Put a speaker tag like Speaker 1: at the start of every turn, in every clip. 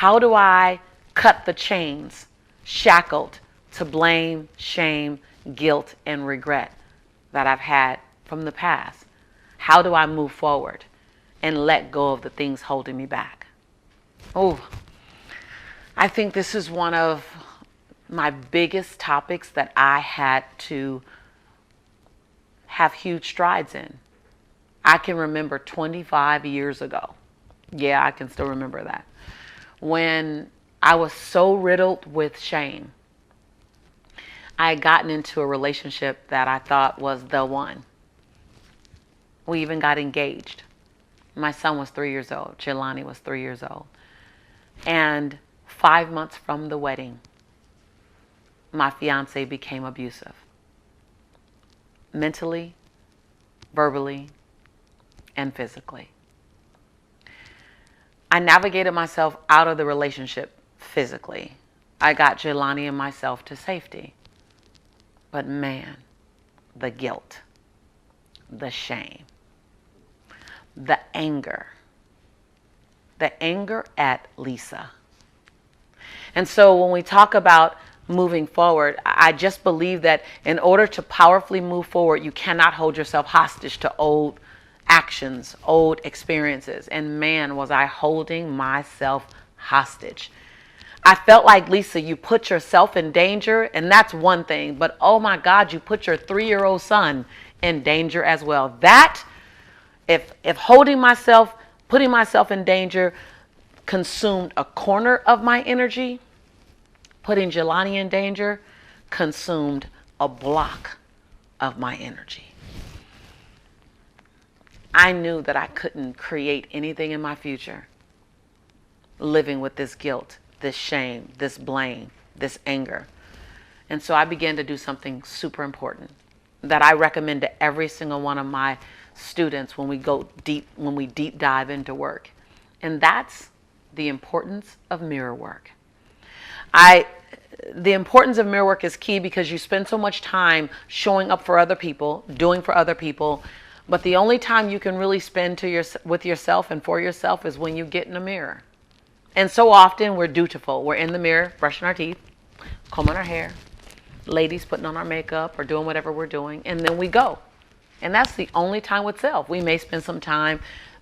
Speaker 1: How do I cut the chains shackled to blame, shame, guilt, and regret that I've had from the past? How do I move forward and let go of the things holding me back? Oh, I think this is one of my biggest topics that I had to have huge strides in. I can remember 25 years ago. Yeah, I can still remember that. When I was so riddled with shame. I had gotten into a relationship that I thought was the one. We even got engaged. My son was 3 years old. Jelani was 3 years old. And 5 months from the wedding, my fiance became abusive. Mentally, verbally, and physically. I navigated myself out of the relationship physically. I got Jelani and myself to safety. But man, the guilt, the shame, the anger at Lisa. And so when we talk about moving forward, I just believe that in order to powerfully move forward, you cannot hold yourself hostage to old actions, old experiences. And man, was I holding myself hostage. I felt like, Lisa, you put yourself in danger, and that's one thing. But oh my God, you put your 3-year-old son in danger as well. That, if holding myself, putting myself in danger consumed a corner of my energy, putting Jelani in danger consumed a block of my energy. I knew that I couldn't create anything in my future living with this guilt, this shame, this blame, this anger. And so I began to do something super important that I recommend to every single one of my students when we deep dive into work. And that's the importance of mirror work. The importance of mirror work is key because you spend so much time showing up for other people, doing for other people, but the only time you can really spend with yourself and for yourself is when you get in a mirror. And so often we're dutiful. We're in the mirror, brushing our teeth, combing our hair, ladies putting on our makeup or doing whatever we're doing, and then we go. And that's the only time with self. We may spend some time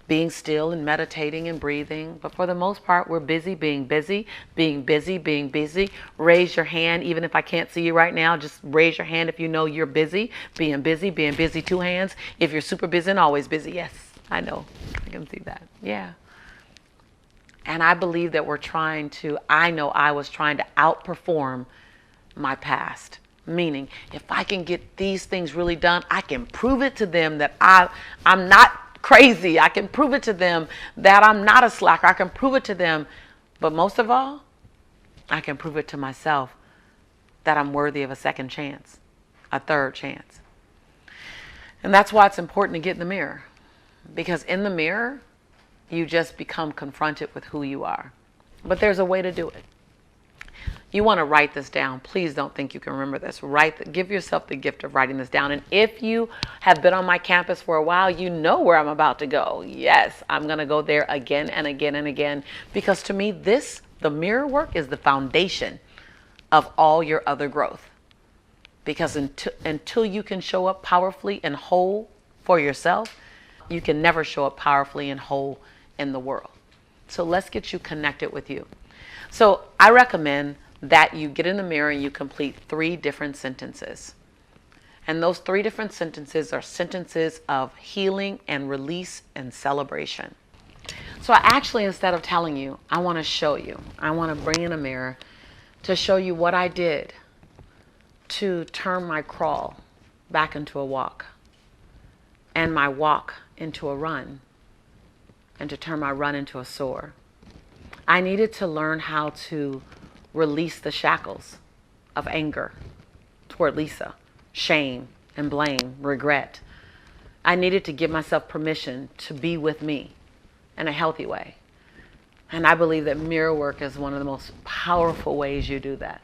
Speaker 1: being still and meditating and breathing, but for the most part, we're busy, being busy, being busy, being busy. Raise your hand, even if I can't see you right now, just raise your hand if you know you're busy, being busy, 2 hands. If you're super busy and always busy, yes, I know, I can see that, yeah. And I believe that I was trying to outperform my past. Meaning, if I can get these things really done, I can prove it to them that I'm not crazy. I can prove it to them that I'm not a slacker. I can prove it to them. But most of all, I can prove it to myself that I'm worthy of a second chance, a third chance. And that's why it's important to get in the mirror. Because in the mirror, you just become confronted with who you are. But there's a way to do it. You want to write this down. Please don't think you can remember this. Give yourself the gift of writing this down. And if you have been on my campus for a while, you know where I'm about to go. Yes, I'm going to go there again and again and again. Because to me, the mirror work is the foundation of all your other growth. Because until you can show up powerfully and whole for yourself, you can never show up powerfully and whole in the world. So let's get you connected with you. So I recommend that you get in the mirror and you complete 3 different sentences. And those 3 different sentences are sentences of healing and release and celebration. So instead of telling you, I want to show you. I want to bring in a mirror to show you what I did to turn my crawl back into a walk and my walk into a run and to turn my run into a soar. I needed to learn how to release the shackles of anger toward Lisa, shame and blame, regret. I needed to give myself permission to be with me in a healthy way. And I believe that mirror work is one of the most powerful ways you do that.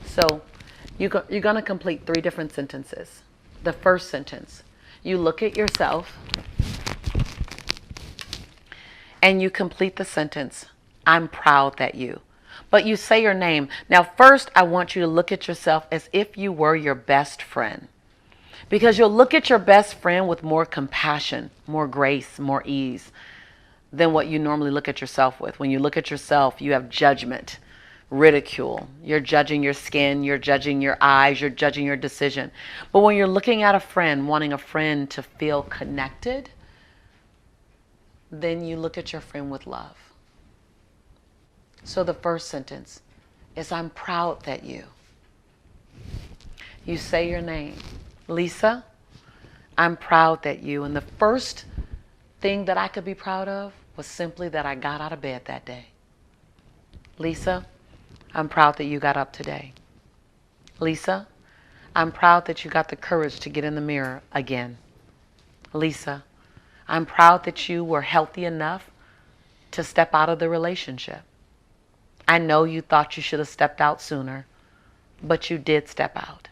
Speaker 1: So you're going to complete 3 different sentences. The first sentence, you look at yourself and you complete the sentence, I'm proud that you. But you say your name. Now, first, I want you to look at yourself as if you were your best friend. Because you'll look at your best friend with more compassion, more grace, more ease than what you normally look at yourself with. When you look at yourself, you have judgment, ridicule. You're judging your skin, you're judging your eyes, you're judging your decision. But when you're looking at a friend, wanting a friend to feel connected, then you look at your friend with love. So the first sentence is, I'm proud that you. You say your name. Lisa, I'm proud that you. And the first thing that I could be proud of was simply that I got out of bed that day. Lisa, I'm proud that you got up today. Lisa, I'm proud that you got the courage to get in the mirror again. Lisa, I'm proud that you were healthy enough to step out of the relationship. I know you thought you should have stepped out sooner, but you did step out.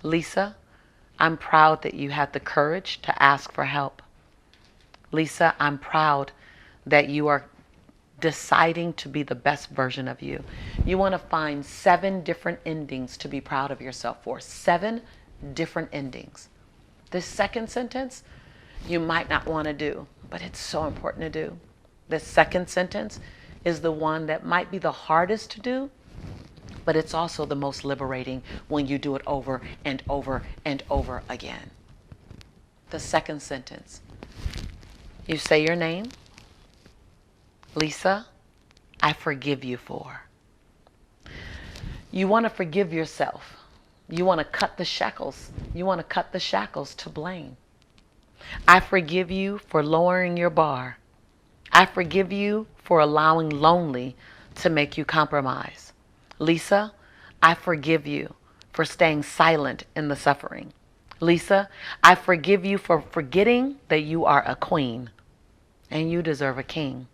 Speaker 1: Lisa, I'm proud that you had the courage to ask for help. Lisa, I'm proud that you are deciding to be the best version of you. You want to find 7 different endings to be proud of yourself for. 7 different endings. This second sentence, you might not want to do, but it's so important to do. The second sentence is the one that might be the hardest to do, but it's also the most liberating when you do it over and over and over again. The second sentence, you say your name. Lisa, I forgive you for. You want to forgive yourself. You want to cut the shackles. You want to cut the shackles to blame. I forgive you for lowering your bar. I forgive you for allowing lonely to make you compromise. Lisa, I forgive you for staying silent in the suffering. Lisa, I forgive you for forgetting that you are a queen and you deserve a king.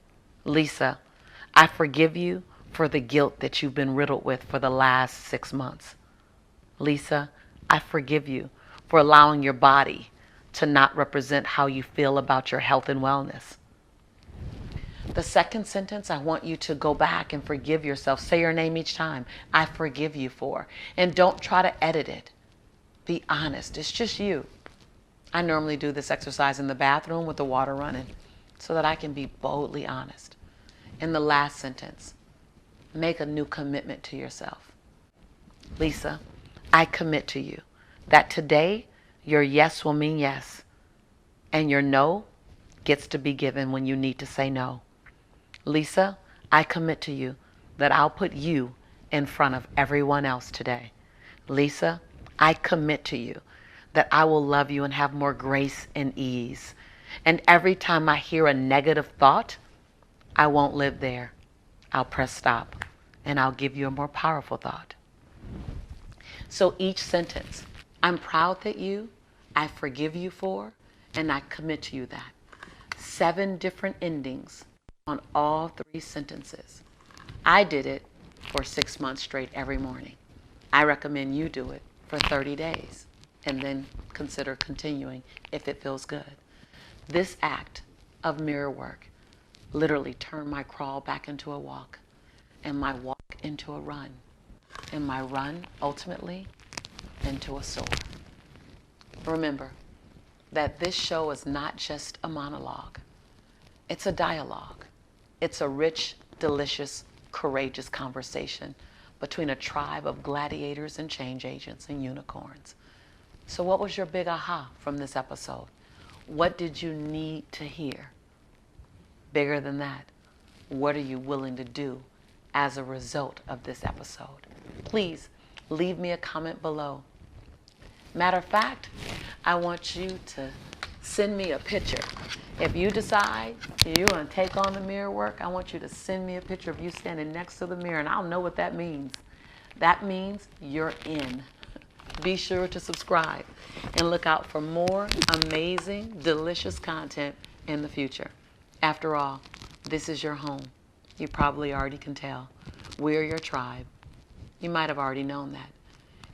Speaker 1: Lisa, I forgive you for the guilt that you've been riddled with for the last 6 months. Lisa, I forgive you for allowing your body to not represent how you feel about your health and wellness. The second sentence, I want you to go back and forgive yourself. Say your name each time. I forgive you for. And don't try to edit it. Be honest. It's just you. I normally do this exercise in the bathroom with the water running so that I can be boldly honest. In the last sentence, make a new commitment to yourself. Lisa, I commit to you that today your yes will mean yes and your no gets to be given when you need to say no. Lisa, I commit to you that I'll put you in front of everyone else today. Lisa, I commit to you that I will love you and have more grace and ease. And every time I hear a negative thought, I won't live there. I'll press stop and I'll give you a more powerful thought. So each sentence, I'm proud that you, I forgive you for, and I commit to you that. 7 different endings on all 3 sentences. I did it for 6 months straight every morning. I recommend you do it for 30 days and then consider continuing if it feels good. This act of mirror work literally turned my crawl back into a walk and my walk into a run and my run ultimately into a soar. Remember that this show is not just a monologue. It's a dialogue. It's a rich, delicious, courageous conversation between a tribe of gladiators and change agents and unicorns. So what was your big aha from this episode? What did you need to hear? Bigger than that, what are you willing to do as a result of this episode? Please leave me a comment below. Matter of fact, I want you to send me a picture. If you decide you're going to take on the mirror work, I want you to send me a picture of you standing next to the mirror, and I'll know what that means. That means you're in. Be sure to subscribe and look out for more amazing, delicious content in the future. After all, this is your home. You probably already can tell. We're your tribe. You might have already known that.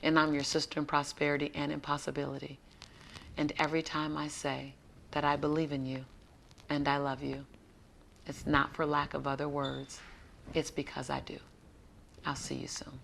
Speaker 1: And I'm your sister in prosperity and in possibility. And every time I say that I believe in you and I love you, it's not for lack of other words. It's because I do. I'll see you soon.